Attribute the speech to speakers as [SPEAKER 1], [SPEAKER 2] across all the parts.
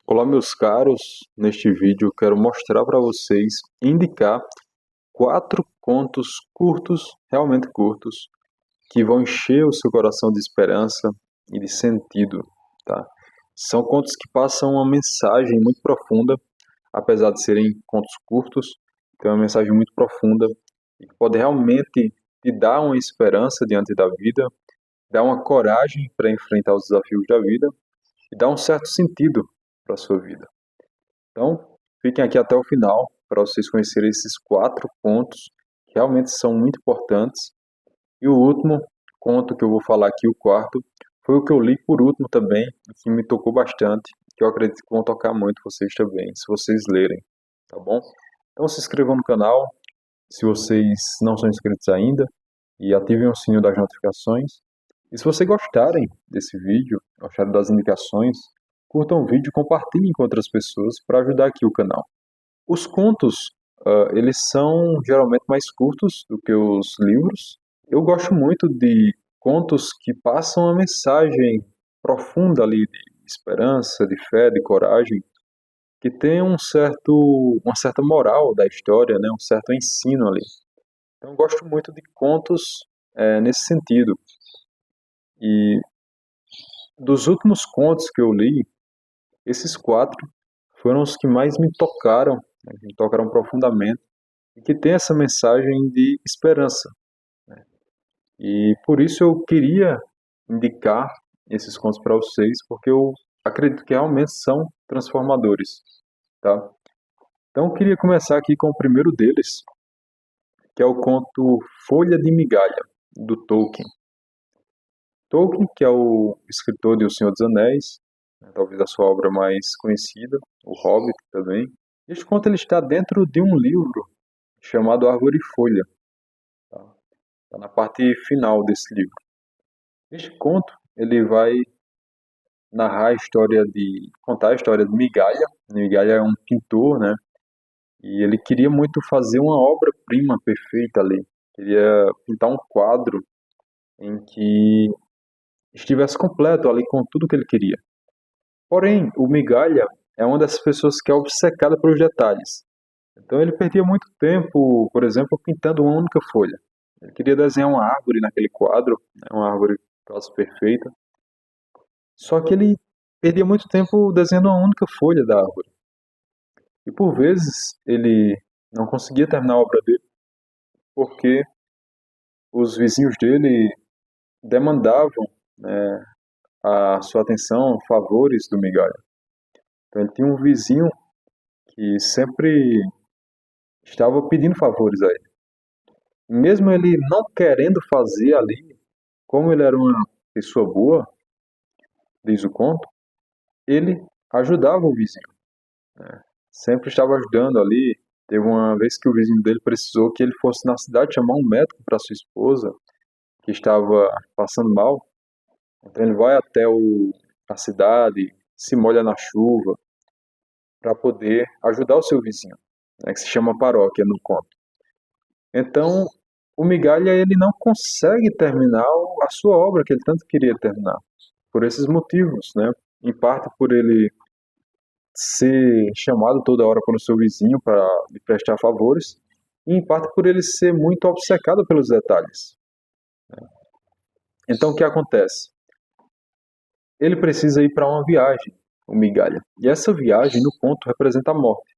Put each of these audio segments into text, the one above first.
[SPEAKER 1] Olá, meus caros. Neste vídeo eu quero mostrar para vocês, indicar 4 contos curtos, realmente curtos, que vão encher o seu coração de esperança e de sentido, tá? São contos que passam uma mensagem muito profunda, apesar de serem contos curtos, tem uma mensagem muito profunda e que pode realmente te dar uma esperança diante da vida, dar uma coragem para enfrentar os desafios da vida e dar um certo sentido para a sua vida. Então, fiquem aqui até o final para vocês conhecerem esses 4 pontos que realmente são muito importantes. E o último conto que eu vou falar aqui, o quarto, foi o que eu li por último também, e que me tocou bastante, que eu acredito que vão tocar muito vocês também, se vocês lerem, tá bom? Então se inscrevam no canal, se vocês não são inscritos ainda, e ativem o sininho das notificações. E se vocês gostarem desse vídeo, gostarem das indicações, curtam o vídeo e compartilhem com outras pessoas para ajudar aqui o canal. Os contos, eles são geralmente mais curtos do que os livros. Eu gosto muito de contos que passam uma mensagem profunda ali de esperança, de fé, de coragem, que tem uma certa moral da história, né? Um certo ensino ali. Então eu gosto muito de contos nesse sentido. E dos últimos contos que eu li, esses 4 foram os que mais me tocaram, né, me tocaram profundamente, e que tem essa mensagem de esperança, né? E por isso eu queria indicar esses contos para vocês, porque eu acredito que realmente são transformadores, tá? Então eu queria começar aqui com o primeiro deles, que é o conto Folha de Migalha, do Tolkien. Tolkien, que é o escritor de O Senhor dos Anéis, né, talvez a sua obra mais conhecida, O Hobbit também. Este conto ele está dentro de um livro chamado Árvore e Folha. Tá? Tá na parte final desse livro. Este conto ele vai contar a história de Migalha. Migalha é um pintor, né? E ele queria muito fazer uma obra-prima perfeita ali. Queria pintar um quadro em que estivesse completo ali com tudo que ele queria. Porém, o Migalha é uma dessas pessoas que é obcecada pelos detalhes. Então ele perdia muito tempo, por exemplo, pintando uma única folha. Ele queria desenhar uma árvore naquele quadro, né, uma árvore quase perfeita. Só que ele perdia muito tempo desenhando uma única folha da árvore. E por vezes ele não conseguia terminar a obra dele porque os vizinhos dele demandavam, né, a sua atenção, favores do Migalha. Então ele tinha um vizinho que sempre estava pedindo favores a ele. Mesmo ele não querendo fazer ali, como ele era uma pessoa boa, diz o conto, ele ajudava o vizinho, né? Sempre estava ajudando ali. Teve uma vez que o vizinho dele precisou que ele fosse na cidade chamar um médico para sua esposa, que estava passando mal. Então ele vai até a cidade, se molha na chuva, para poder ajudar o seu vizinho, né, que se chama paróquia no conto. Então, o Migalha ele não consegue terminar a sua obra que ele tanto queria terminar, por esses motivos, né? Em parte por ele ser chamado toda hora pelo seu vizinho para lhe prestar favores, e em parte por ele ser muito obcecado pelos detalhes. Então o que acontece? Ele precisa ir para uma viagem, o Migalha, e essa viagem no conto representa a morte.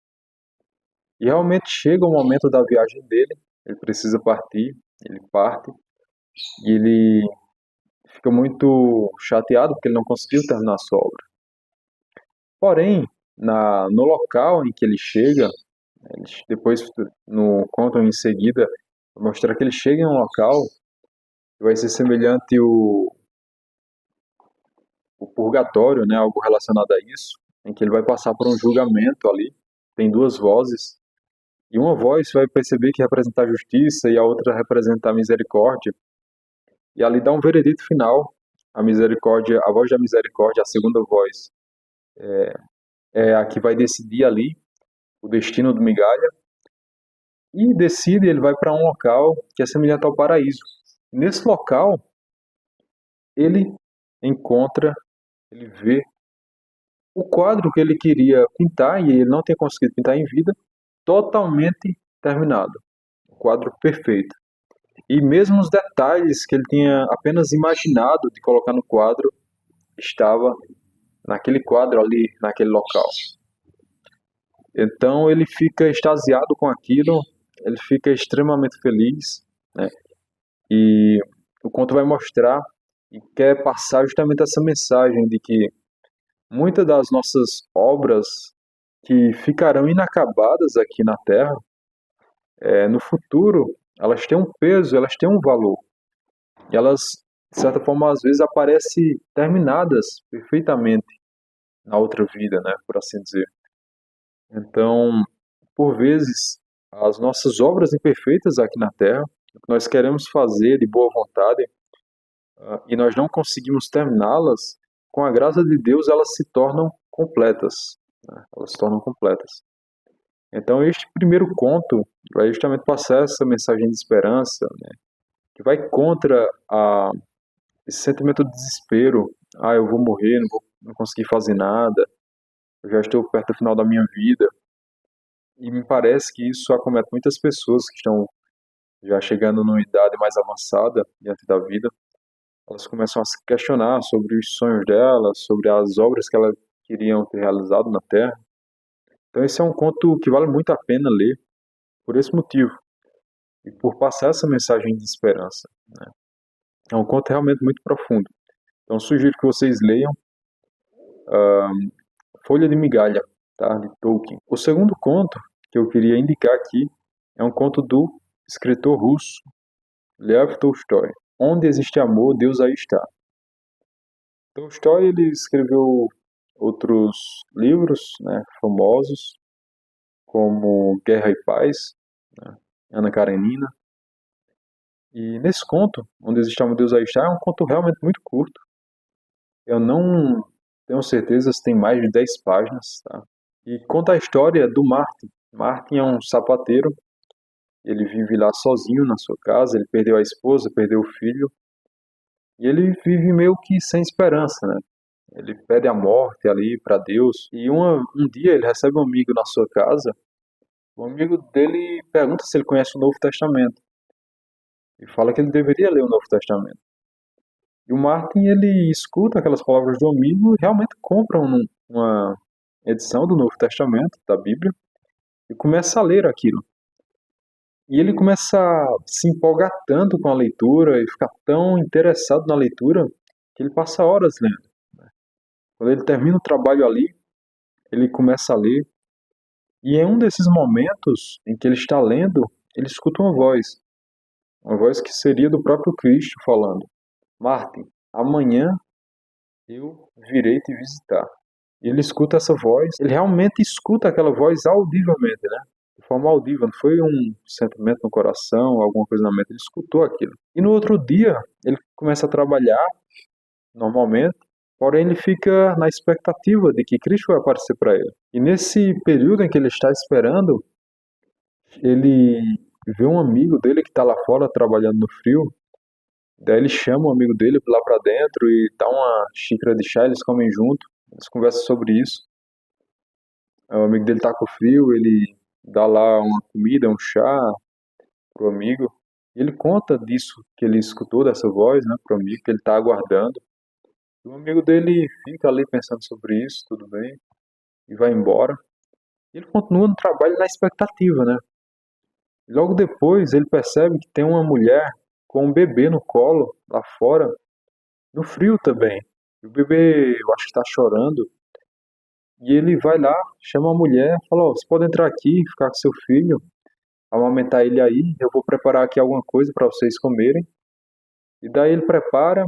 [SPEAKER 1] E realmente chega o momento da viagem dele, ele precisa partir, ele parte, e ele fica muito chateado porque ele não conseguiu terminar a sua obra. Porém, no local em que ele chega, depois no conto em seguida, mostrar que ele chega em um local que vai ser semelhante o purgatório, né, algo relacionado a isso, em que ele vai passar por um julgamento ali, tem 2 vozes, e uma voz vai perceber que representa a justiça e a outra representa a misericórdia, e ali dá um veredito final. A misericórdia, a voz da misericórdia, a segunda voz, é a que vai decidir ali o destino do Migalha, e decide, ele vai para um local que é semelhante ao paraíso. Nesse local, ele encontra, ele vê o quadro que ele queria pintar, e ele não tinha conseguido pintar em vida, totalmente terminado. O quadro perfeito. E mesmo os detalhes que ele tinha apenas imaginado de colocar no quadro, estava naquele quadro ali, naquele local. Então ele fica extasiado com aquilo, ele fica extremamente feliz, né? E o conto vai mostrar e quer passar justamente essa mensagem de que muitas das nossas obras que ficarão inacabadas aqui na Terra, no futuro, elas têm um peso, elas têm um valor. E elas, de certa forma, às vezes aparecem terminadas perfeitamente na outra vida, né, por assim dizer. Então, por vezes, as nossas obras imperfeitas aqui na Terra, o que nós queremos fazer de boa vontade, e nós não conseguimos terminá-las, com a graça de Deus, elas se tornam completas, né? Elas se tornam completas. Então, este primeiro conto vai justamente passar essa mensagem de esperança, né, que vai contra esse sentimento de desespero. Ah, eu vou morrer, não conseguir fazer nada, eu já estou perto do final da minha vida. E me parece que isso acomete muitas pessoas que estão já chegando numa idade mais avançada diante da vida. Elas começam a se questionar sobre os sonhos delas, sobre as obras que elas queriam ter realizado na Terra. Então esse é um conto que vale muito a pena ler por esse motivo e por passar essa mensagem de esperança, né? É um conto realmente muito profundo. Então sugiro que vocês leiam Folha de Migalha, tá? De Tolkien. O segundo conto que eu queria indicar aqui é um conto do escritor russo Lev Tolstói. Onde existe amor, Deus aí está. Tolstói ele escreveu outros livros, né, famosos, como Guerra e Paz, né, Ana Karenina. E nesse conto, Onde existe amor, Deus aí está, é um conto realmente muito curto. Eu não tenho certeza se tem mais de 10 páginas, tá? E conta a história do Martin. Martin é um sapateiro, ele vive lá sozinho na sua casa, ele perdeu a esposa, perdeu o filho, e ele vive meio que sem esperança, né? Ele pede a morte ali para Deus. E um dia ele recebe um amigo na sua casa. O amigo dele pergunta se ele conhece o Novo Testamento. E fala que ele deveria ler o Novo Testamento. E o Martin, ele escuta aquelas palavras do amigo e realmente compra uma edição do Novo Testamento, da Bíblia, e começa a ler aquilo. E ele começa a se empolgar tanto com a leitura e ficar tão interessado na leitura que ele passa horas lendo. Quando ele termina o trabalho ali, ele começa a ler. E em um desses momentos em que ele está lendo, ele escuta uma voz que seria do próprio Cristo falando: Martin, amanhã eu virei te visitar. E ele escuta essa voz, ele realmente escuta aquela voz audivelmente, né? De forma audível, não foi um sentimento no coração, alguma coisa na mente, ele escutou aquilo. E no outro dia, ele começa a trabalhar normalmente, porém ele fica na expectativa de que Cristo vai aparecer para ele. E nesse período em que ele está esperando, ele vê um amigo dele que está lá fora trabalhando no frio. Daí ele chama o amigo dele lá pra dentro e dá uma xícara de chá, eles comem junto, eles conversam sobre isso. Aí o amigo dele tá com frio, ele dá lá uma comida, um chá pro amigo. E ele conta disso que ele escutou dessa voz, né, pro amigo que ele tá aguardando. E o amigo dele fica ali pensando sobre isso, tudo bem, e vai embora. E ele continua no trabalho na expectativa, né? E logo depois ele percebe que tem uma mulher com um bebê no colo lá fora, no frio também. E o bebê, eu acho que está chorando. E ele vai lá, chama a mulher, fala: Ó, você pode entrar aqui, ficar com seu filho, amamentar ele aí. Eu vou preparar aqui alguma coisa para vocês comerem. E daí ele prepara,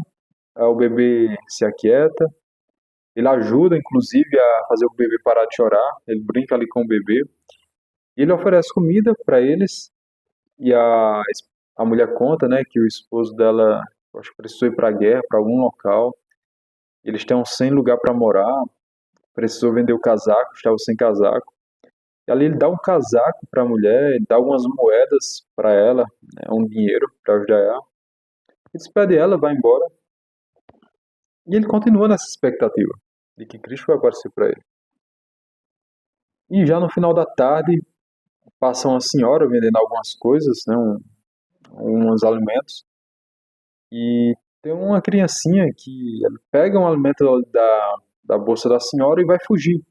[SPEAKER 1] o bebê se aquieta. Ele ajuda, inclusive, a fazer o bebê parar de chorar. Ele brinca ali com o bebê. E ele oferece comida para eles. E a mulher conta, né, que o esposo dela, eu acho que precisou ir para a guerra, para algum local. Eles estão sem lugar para morar, precisou vender o casaco, estava sem casaco. E ali ele dá um casaco para a mulher, ele dá algumas moedas para ela, né, um dinheiro para ajudar ela. E despede ela, vai embora. E ele continua nessa expectativa de que Cristo vai aparecer para ele. E já no final da tarde, passa uma senhora vendendo algumas coisas, né, uns alimentos, e tem uma criancinha que ele pega um alimento da bolsa da senhora e vai fugir.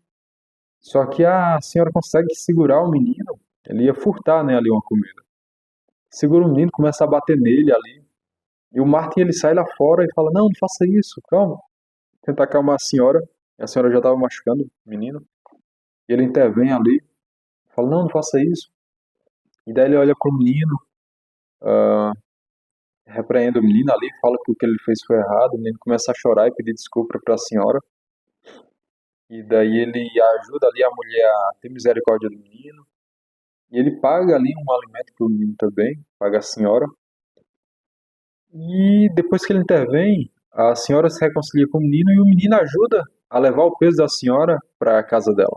[SPEAKER 1] Só que a senhora consegue segurar o menino, ele ia furtar, né, ali uma comida. Segura o menino, começa a bater nele ali, e o Martin ele sai lá fora e fala: Não, não faça isso, calma. Tenta acalmar a senhora já estava machucando o menino, e ele intervém ali, fala: Não, não faça isso. E daí ele olha pro menino, repreende o menino ali, fala que o que ele fez foi errado, o menino começa a chorar e pedir desculpa para a senhora, e daí ele ajuda ali a mulher a ter misericórdia do menino, e ele paga ali um alimento pro menino também, paga a senhora, e depois que ele intervém, a senhora se reconcilia com o menino e o menino ajuda a levar o peso da senhora para a casa dela.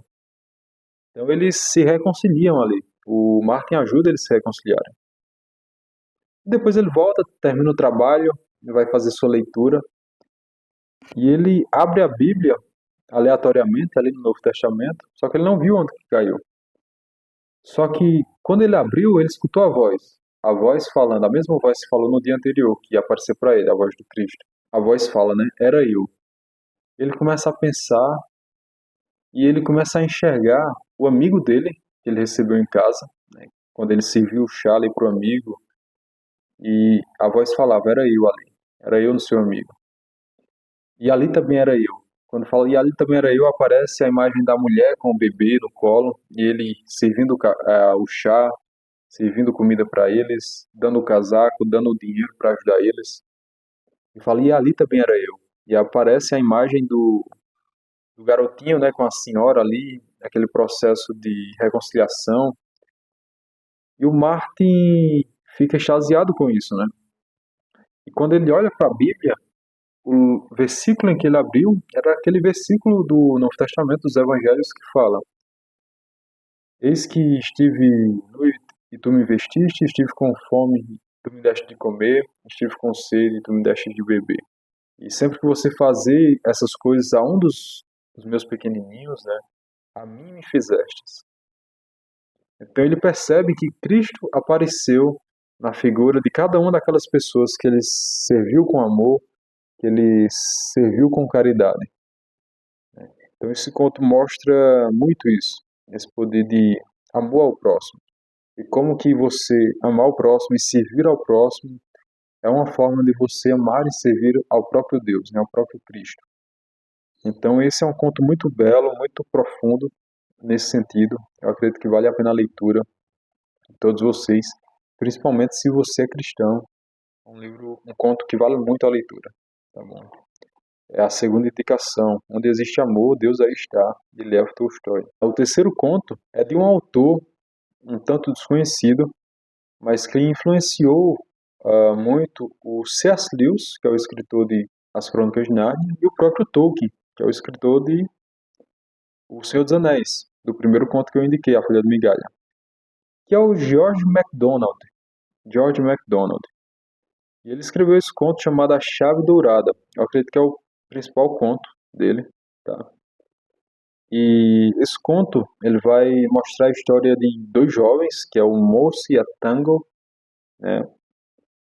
[SPEAKER 1] Então eles se reconciliam ali. O Martin ajuda eles a se reconciliarem. Depois ele volta, termina o trabalho, ele vai fazer sua leitura e ele abre a Bíblia aleatoriamente ali no Novo Testamento, só que ele não viu onde que caiu. Só que quando ele abriu, ele escutou a voz falando, a mesma voz que falou no dia anterior, que ia aparecer para ele, a voz do Cristo. A voz fala, né? Era eu. Ele começa a pensar e ele começa a enxergar o amigo dele, que ele recebeu em casa, né? Quando ele serviu o chá ali pro amigo, e a voz falava, era eu ali, era eu no seu amigo. E ali também era eu. Quando fala, e ali também era eu, aparece a imagem da mulher com o bebê no colo, e ele servindo o chá, servindo comida para eles, dando o casaco, dando o dinheiro para ajudar eles. E fala, e ali também era eu. E aparece a imagem do garotinho, né, com a senhora ali, aquele processo de reconciliação. E o Martin fica extasiado com isso, né? E quando ele olha para a Bíblia, o versículo em que ele abriu era aquele versículo do Novo Testamento dos Evangelhos que fala: Eis que estive nu e tu me vestiste, estive com fome e tu me deste de comer, estive com sede e tu me deste de beber. E sempre que você fazer essas coisas a um dos meus pequenininhos, né, a mim me fizestes. Então ele percebe que Cristo apareceu na figura de cada uma daquelas pessoas que ele serviu com amor, que ele serviu com caridade. Então esse conto mostra muito isso, esse poder de amor ao próximo. E como que você amar o próximo e servir ao próximo é uma forma de você amar e servir ao próprio Deus, né, ao próprio Cristo. Então esse é um conto muito belo, muito profundo nesse sentido. Eu acredito que vale a pena a leitura de todos vocês, principalmente se você é cristão. É um livro, um conto que vale muito a leitura, tá bom? É a segunda indicação. Onde existe amor, Deus aí está, de Lev Tolstói. O terceiro conto é de um autor um tanto desconhecido, mas que influenciou muito o C.S. Lewis, que é o escritor de As Crônicas de Nárnia, e o próprio Tolkien, que é o escritor de O Senhor dos Anéis, do primeiro conto que eu indiquei, A Folha de Migalha, que é o George MacDonald. George MacDonald. E ele escreveu esse conto chamado A Chave Dourada. Eu acredito que é o principal conto dele, tá? E esse conto, ele vai mostrar a história de dois jovens, que é o Morse e a Tangle, né?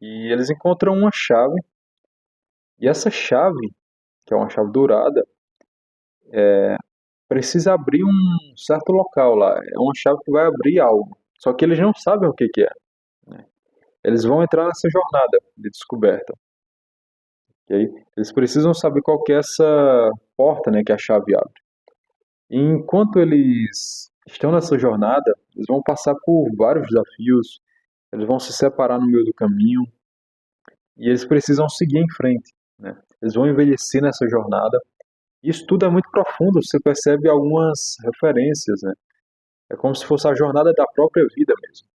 [SPEAKER 1] E eles encontram uma chave, e essa chave, que é uma chave dourada, precisa abrir um certo local lá. É uma chave que vai abrir algo. Só que eles não sabem o que que é, né? Eles vão entrar nessa jornada de descoberta. Ok? Eles precisam saber qual que é essa porta, né, que a chave abre. E enquanto eles estão nessa jornada, eles vão passar por vários desafios, eles vão se separar no meio do caminho e eles precisam seguir em frente, né? Eles vão envelhecer nessa jornada. Isso tudo é muito profundo, você percebe algumas referências, né? É como se fosse a jornada da própria vida mesmo.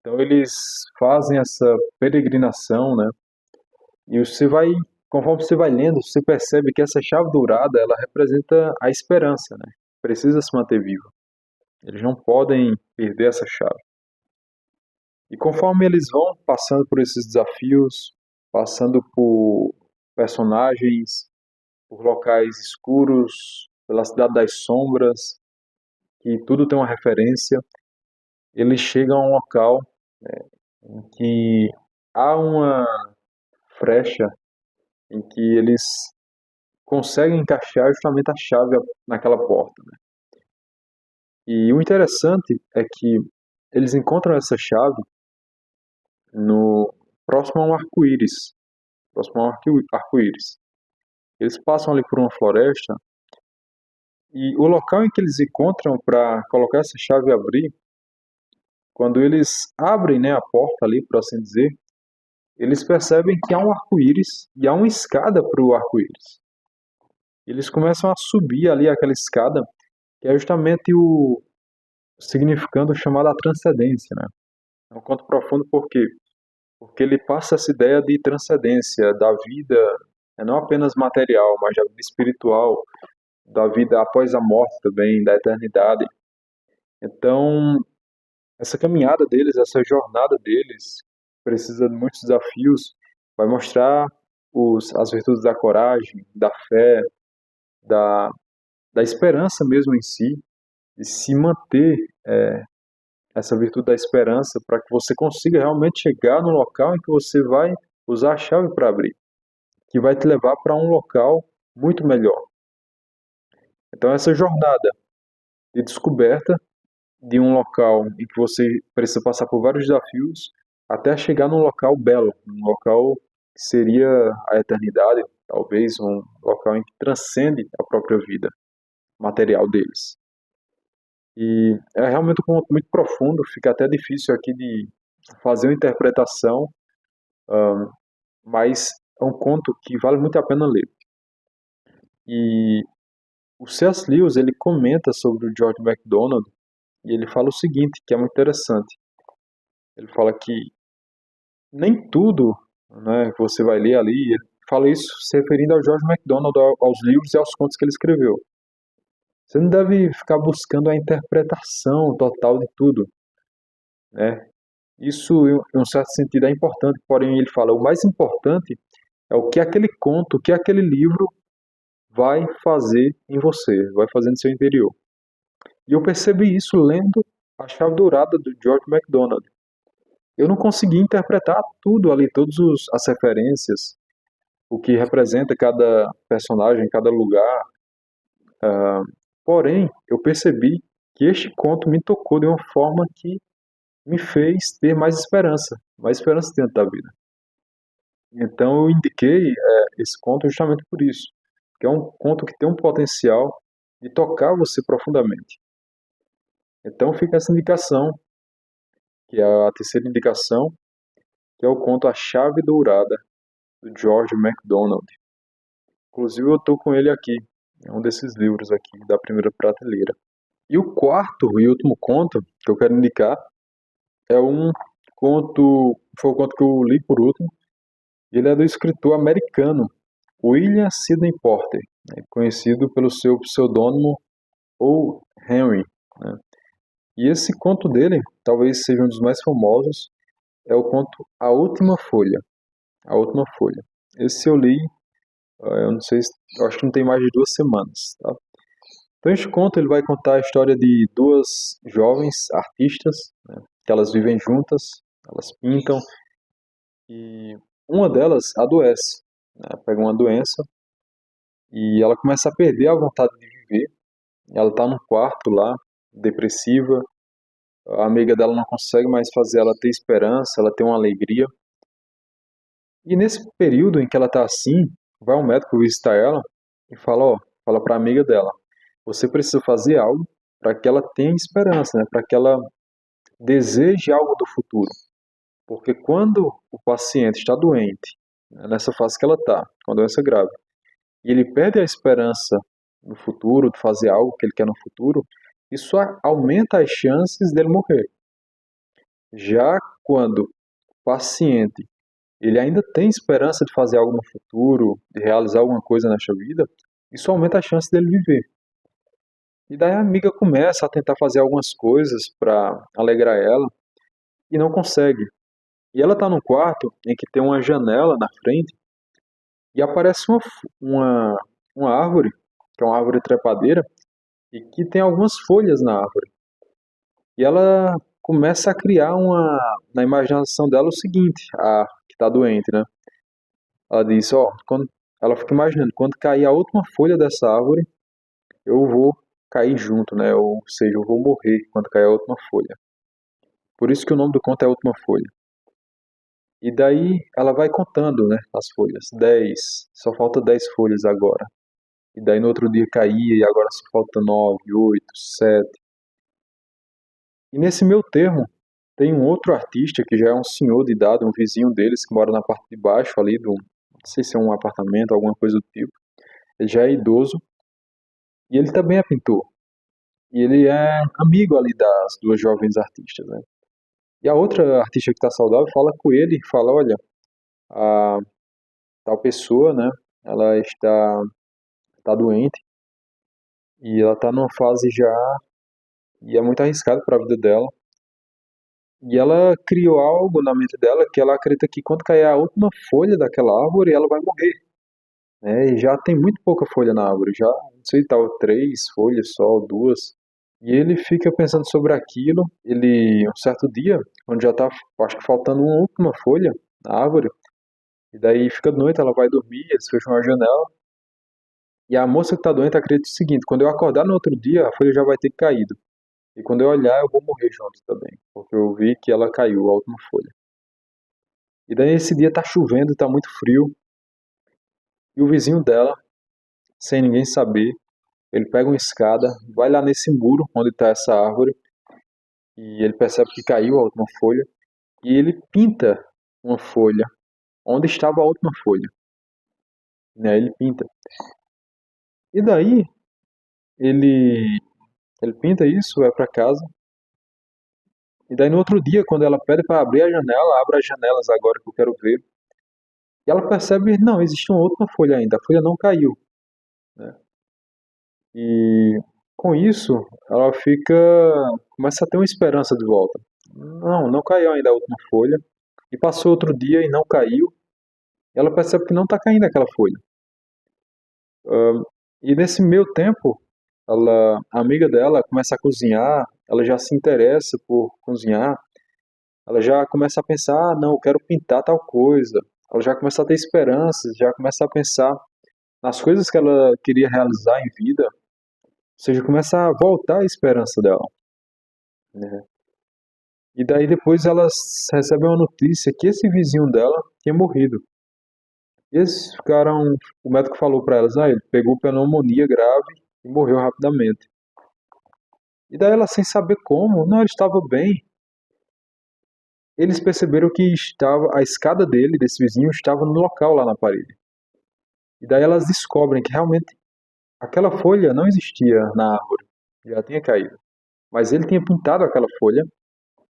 [SPEAKER 1] Então eles fazem essa peregrinação, né? E conforme você vai lendo, você percebe que essa chave dourada, ela representa a esperança, né? Precisa se manter viva. Eles não podem perder essa chave. E conforme eles vão passando por esses desafios, passando por personagens, por locais escuros, pela cidade das sombras, que tudo tem uma referência, eles chegam a um local em que há uma frecha em que eles conseguem encaixar justamente a chave naquela porta, né? E o interessante é que eles encontram essa chave no próximo a um arco-íris, próximo a um arco-íris. Eles passam ali por uma floresta e o local em que eles encontram para colocar essa chave e abrir, quando eles abrem, né, a porta ali, por assim dizer, eles percebem que há um arco-íris e há uma escada para o arco-íris. Eles começam a subir ali aquela escada, que é justamente o significando chamado a transcendência, né? É um conto profundo por quê? Porque ele passa essa ideia de transcendência da vida, não apenas material, mas da vida espiritual, da vida após a morte também, da eternidade. Então, essa caminhada deles, essa jornada deles, precisa de muitos desafios, vai mostrar as virtudes da coragem, da fé, da, da esperança mesmo em si, e se manter essa virtude da esperança para que você consiga realmente chegar no local em que você vai usar a chave para abrir, que vai te levar para um local muito melhor. Então, essa jornada de descoberta de um local em que você precisa passar por vários desafios até chegar num local belo, um local que seria a eternidade, talvez um local em que transcende a própria vida material deles. E é realmente um conto muito profundo, fica até difícil aqui de fazer uma interpretação, mas é um conto que vale muito a pena ler. E o C.S. Lewis, ele comenta sobre o George MacDonald e ele fala o seguinte, que é muito interessante. Ele fala que nem tudo, né, que você vai ler ali, ele fala isso se referindo ao George MacDonald, aos livros e aos contos que ele escreveu. Você não deve ficar buscando a interpretação total de tudo, né? Isso, em um certo sentido, é importante, porém ele fala, o mais importante é o que aquele conto, o que aquele livro vai fazer em você, vai fazer no seu interior. E eu percebi isso lendo A Chave Dourada do George MacDonald. Eu não consegui interpretar tudo ali, todas as referências, o que representa cada personagem, cada lugar. Porém, eu percebi que este conto me tocou de uma forma que me fez ter mais esperança dentro da vida. Então eu indiquei esse conto justamente por isso, que é um conto que tem um potencial de tocar você profundamente. Então fica essa indicação, que é a terceira indicação, que é o conto A Chave Dourada, do George MacDonald. Inclusive eu estou com ele aqui, é um desses livros aqui da primeira prateleira. E o quarto e último conto que eu quero indicar é um conto, foi o conto que eu li por último, e ele é do escritor americano William Sidney Porter, né, conhecido pelo seu pseudônimo O. Henry, né? E esse conto dele, talvez seja um dos mais famosos, é o conto A Última Folha. A Última Folha. Esse eu li, eu não sei, eu acho que não tem mais de 2 semanas, tá? Então este conto ele vai contar a história de duas jovens artistas, né, que elas vivem juntas, elas pintam, e uma delas adoece, né, pega uma doença, e ela começa a perder a vontade de viver. Ela está num quarto lá, depressiva, a amiga dela não consegue mais fazer ela ter esperança, ela ter uma alegria. E nesse período em que ela está assim, vai um médico visitar ela e fala, ó, fala para a amiga dela, você precisa fazer algo para que ela tenha esperança, né? Para que ela deseje algo do futuro. Porque quando o paciente está doente, né, nessa fase que ela está, com a doença grave, e ele perde a esperança no futuro, de fazer algo que ele quer no futuro, isso aumenta as chances dele morrer. Já quando o paciente ele ainda tem esperança de fazer algo no futuro, de realizar alguma coisa nesta vida, isso aumenta a chance dele viver. E daí a amiga começa a tentar fazer algumas coisas para alegrar ela e não consegue. E ela está num quarto em que tem uma janela na frente e aparece uma árvore, que é uma árvore trepadeira, e que tem algumas folhas na árvore. E ela começa a criar na imaginação dela o seguinte, a que está doente, né? Ela diz, ó, ela fica imaginando, quando cair a última folha dessa árvore, eu vou cair junto, né? Ou seja, eu vou morrer quando cair a última folha. Por isso que o nome do conto é A Última Folha. E daí ela vai contando, né, as folhas. 10, só falta 10 folhas agora. E daí no outro dia caía e agora só falta 9, 8, 7. E nesse meio termo, tem um outro artista que já é um senhor de idade, um vizinho deles que mora na parte de baixo ali do, não sei se é um apartamento, alguma coisa do tipo. Ele já é idoso e ele também é pintor. E ele é amigo ali das duas jovens artistas, né? E a outra artista que está saudável fala com ele e fala, olha, a tal pessoa, né, ela está doente e ela está numa fase já e é muito arriscado para a vida dela. E ela criou algo na mente dela que ela acredita que quando cair a última folha daquela árvore, ela vai morrer, né? E já tem muito pouca folha na árvore, já não sei, tal 3 folhas só, 2. E ele fica pensando sobre aquilo. Ele, um certo dia, quando já tá, acho que faltando uma última folha na árvore, e daí fica de noite, ela vai dormir, eles fecham a janela, e a moça que tá doente acredita o seguinte: quando eu acordar no outro dia, a folha já vai ter caído. E quando eu olhar, eu vou morrer junto também, porque eu vi que ela caiu, a última folha. E daí esse dia tá chovendo, tá muito frio, e o vizinho dela, sem ninguém saber, ele pega uma escada, vai lá nesse muro onde tá essa árvore, e ele percebe que caiu a última folha, e ele pinta uma folha onde estava a última folha, né? Ele pinta. E daí ele ele pinta isso, vai para casa. E daí no outro dia, quando ela pede para abrir a janela, abre as janelas agora que eu quero ver. E ela percebe, não, existe uma última folha ainda, a folha não caiu, né? E com isso, ela começa a ter uma esperança de volta. Não, não caiu ainda a última folha. E passou outro dia e não caiu. E ela percebe que não está caindo aquela folha. E nesse meio tempo, a amiga dela começa a cozinhar, ela já se interessa por cozinhar, ela já começa a pensar, ah, não, eu quero pintar tal coisa. Ela já começa a ter esperanças, já começa a pensar nas coisas que ela queria realizar em vida, ou seja, começa a voltar a esperança dela, né? E daí depois elas recebem uma notícia que esse vizinho dela tinha morrido. E eles ficaram, o médico falou para elas, ah, ele pegou pneumonia grave e morreu rapidamente. E daí ela sem saber como, não, ele estava bem. Eles perceberam que a escada dele, desse vizinho, estava no local lá na parede. E daí elas descobrem que realmente aquela folha não existia na árvore, já tinha caído. Mas ele tinha pintado aquela folha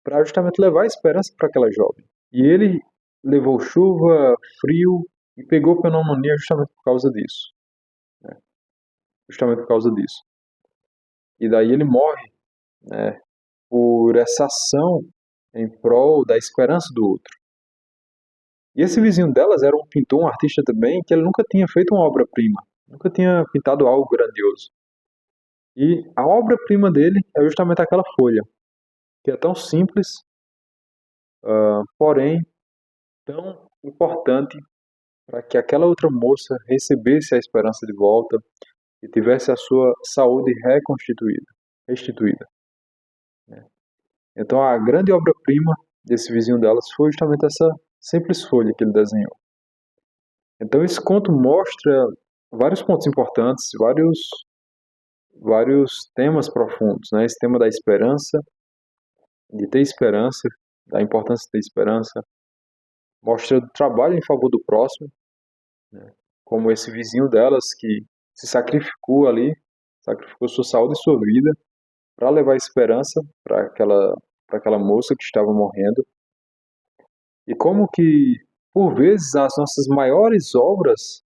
[SPEAKER 1] para justamente levar esperança para aquela jovem. E ele levou chuva, frio e pegou pneumonia justamente por causa disso, né? Justamente por causa disso. E daí ele morre, né, por essa ação em prol da esperança do outro. E esse vizinho delas era um pintor, um artista também, que ele nunca tinha feito uma obra-prima, nunca tinha pintado algo grandioso. E a obra-prima dele é justamente aquela folha, que é tão simples, porém tão importante para que aquela outra moça recebesse a esperança de volta e tivesse a sua saúde restituída, né? Então a grande obra-prima desse vizinho delas foi justamente essa simples folha que ele desenhou. Então esse conto mostra vários pontos importantes, vários temas profundos, né? Esse tema da esperança, de ter esperança, da importância de ter esperança, mostra o trabalho em favor do próximo, né? Como esse vizinho delas que se sacrificou ali, sacrificou sua saúde e sua vida para levar esperança para aquela moça que estava morrendo. E como que, por vezes, as nossas maiores obras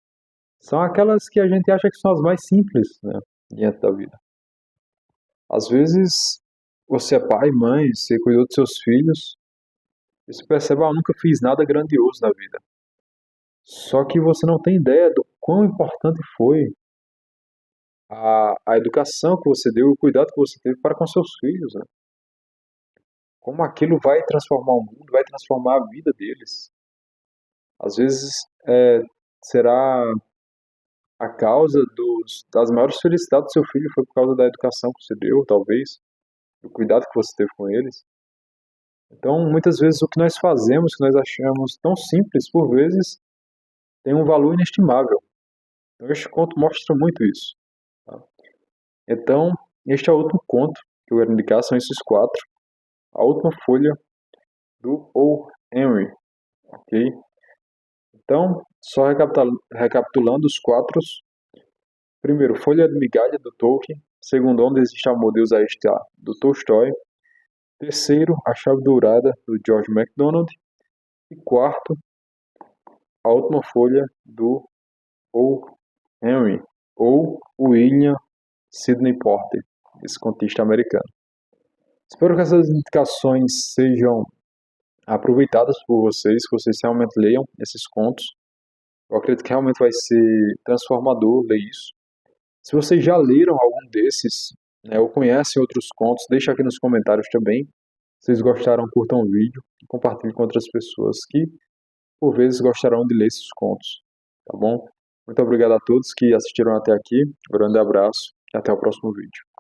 [SPEAKER 1] são aquelas que a gente acha que são as mais simples, né, diante da vida. Às vezes, você é pai, mãe, você cuidou dos seus filhos, e você percebe, ah, eu nunca fiz nada grandioso na vida. Só que você não tem ideia do quão importante foi a educação que você deu, o cuidado que você teve para com seus filhos, né? Como aquilo vai transformar o mundo, vai transformar a vida deles. Às vezes, será a causa das maiores felicidades do seu filho foi por causa da educação que você deu, talvez, do cuidado que você teve com eles. Então, muitas vezes, o que nós fazemos, que nós achamos tão simples, por vezes, tem um valor inestimável. Então, este conto mostra muito isso. Tá? Então, este é o último conto que eu quero indicar, são esses quatro. A última folha do O. Henry, ok? Então, só recapitulando os quatro. Primeiro, Folha de Migalha, do Tolkien. Segundo, Onde Existe Amor, Deus Aí Está, do Tolstói. Terceiro, A Chave Dourada, do George MacDonald. E quarto, A Última Folha, do O. Henry, ou William Sidney Porter, esse contista americano. Espero que essas indicações sejam aproveitadas por vocês, que vocês realmente leiam esses contos. Eu acredito que realmente vai ser transformador ler isso. Se vocês já leram algum desses, né, ou conhecem outros contos, deixa aqui nos comentários também. Se vocês gostaram, curtam o vídeo e compartilhem com outras pessoas que, por vezes, gostarão de ler esses contos. Tá bom? Muito obrigado a todos que assistiram até aqui. Um grande abraço e até o próximo vídeo.